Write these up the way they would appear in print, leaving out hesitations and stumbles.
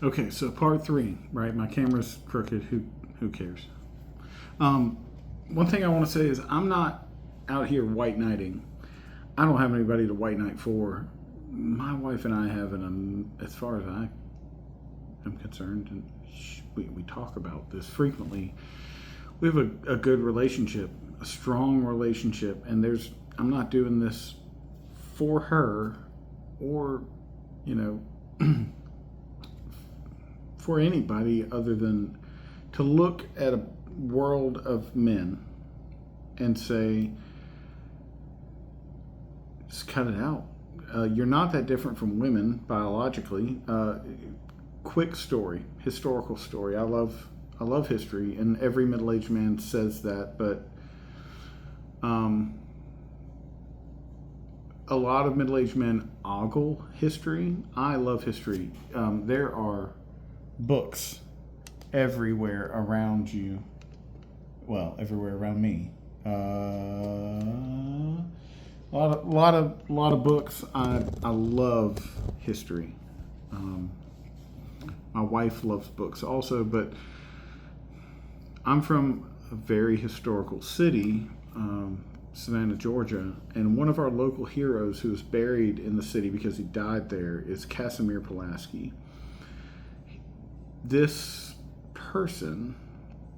Okay, so part three, right? My camera's crooked. Who cares? One thing I want to say is I'm not out here white knighting. I don't have anybody to white knight for. My wife and I have as far as I am concerned, and we talk about this frequently. We have a good relationship, a strong relationship, and I'm not doing this for her or, you know, for anybody other than to look at a world of men and say, just cut it out. You're not that different from women biologically. Quick story, historical story. I love history, and every middle-aged man says that. But a lot of middle-aged men ogle history. I love history. There are books everywhere around you. Well, everywhere around me. A lot of books. I love history. My wife loves books also, but I'm from a very historical city, Savannah, Georgia, and one of our local heroes who is buried in the city because he died there is Casimir Pulaski. This person,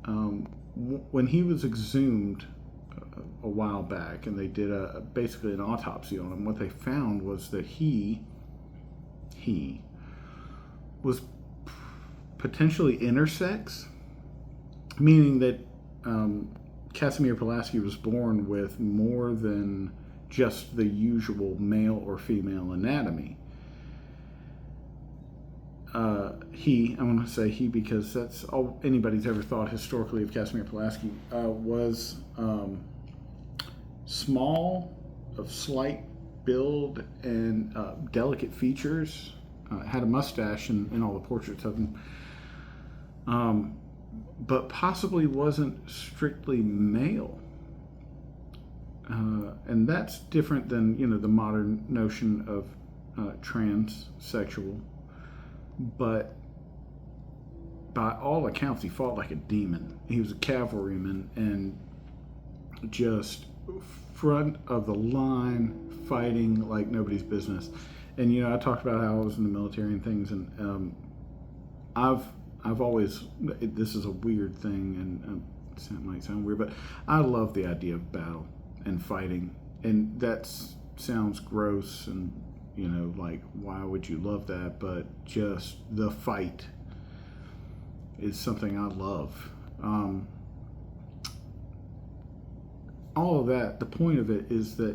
when he was exhumed a while back, and they did basically an autopsy on him, what they found was that he was potentially intersex, meaning that Casimir Pulaski was born with more than just the usual male or female anatomy. I want to say he because that's all anybody's ever thought historically of Casimir Pulaski, was small, of slight build, and delicate features. Had a mustache in all the portraits of him. But possibly wasn't strictly male. And that's different than, the modern notion of transsexual. But by all accounts, he fought like a demon. He was a cavalryman and just front of the line fighting like nobody's business. And, I talked about how I was in the military and things, and I've always, this is a weird thing, and it might sound weird, but I love the idea of battle and fighting. And that sounds gross and, like, why would you love that? But just the fight is something I love. All of that, the point of it is that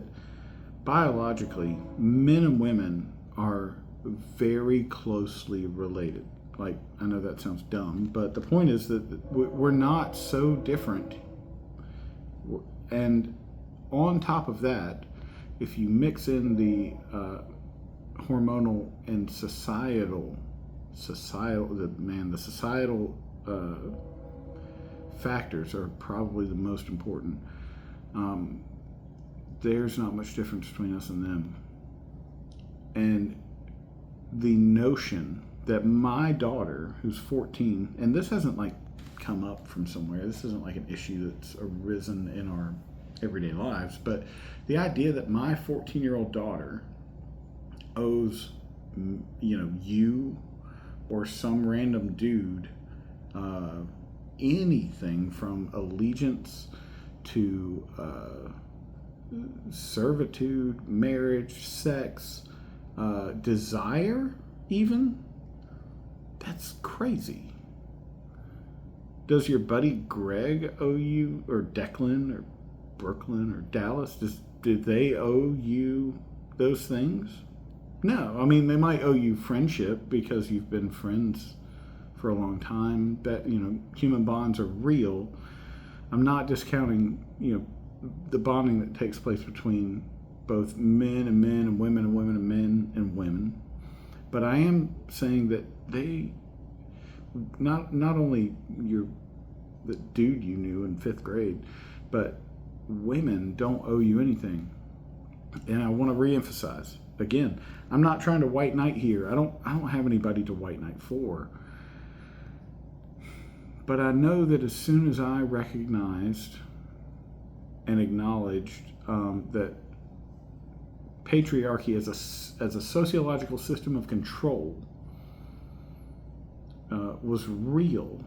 biologically, men and women are very closely related. Like, I know that sounds dumb, but the point is that we're not so different. And on top of that, if you mix in the hormonal and societal factors are probably the most important. There's not much difference between us and them. And the notion that my daughter, who's 14, and this hasn't like come up from somewhere, this isn't like an issue that's arisen in our everyday lives, but the idea that my 14-year-old daughter owes, you or some random dude anything from allegiance to servitude, marriage, sex, desire, even, that's crazy. Does your buddy Greg owe you, or Declan, or Brooklyn, or Dallas, did they owe you those things? No. I mean, they might owe you friendship because you've been friends for a long time. That, human bonds are real. I'm not discounting, the bonding that takes place between both men and men and women and women and men and women. But I am saying that they, not only the dude you knew in 5th grade, but women don't owe you anything. And I want to reemphasize, again, I'm not trying to white knight here. I don't have anybody to white knight for. But I know that as soon as I recognized and acknowledged that patriarchy as a sociological system of control was real,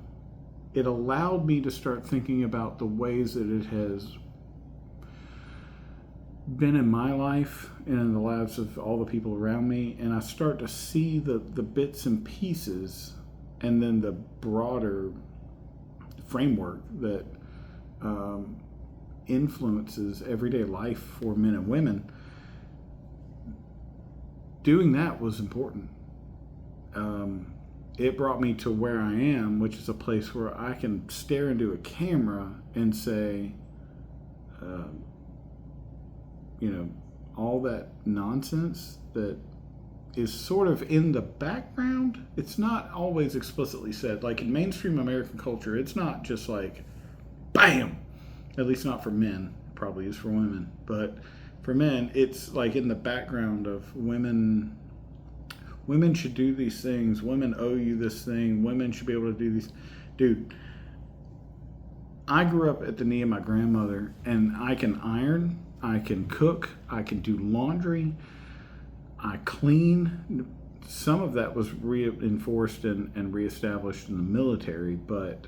it allowed me to start thinking about the ways that it has been in my life and in the lives of all the people around me, and I start to see the bits and pieces and then the broader framework that influences everyday life for men and women. Doing that was important. It brought me to where I am, which is a place where I can stare into a camera and say, all that nonsense that is sort of in the background. It's not always explicitly said. Like in mainstream American culture, it's not just like, bam! At least not for men. It probably is for women. But for men, it's like in the background of women. Women should do these things. Women owe you this thing. Women should be able to do these. Dude, I grew up at the knee of my grandmother, and I can iron, I can cook, I can do laundry, I clean. Some of that was reinforced and reestablished in the military, but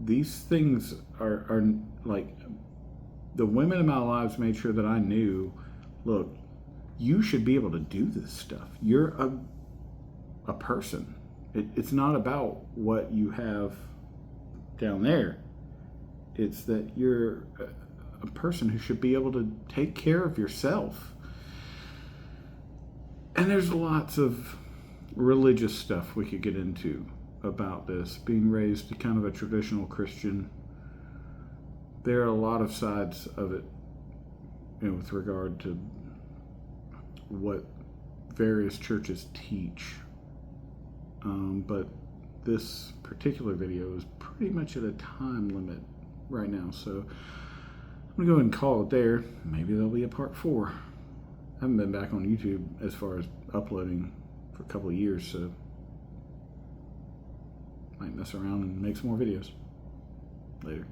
these things are like, the women in my lives made sure that I knew, look, you should be able to do this stuff. You're a person. It's not about what you have down there. It's that you're a person who should be able to take care of yourself. And there's lots of religious stuff we could get into about this. Being raised kind of a traditional Christian, there are a lot of sides of it, with regard to what various churches teach. But this particular video is pretty much at a time limit right now, so I'm gonna go ahead and call it there. Maybe there'll be a part 4. I haven't been back on YouTube as far as uploading for a couple of years, so might mess around and make some more videos later.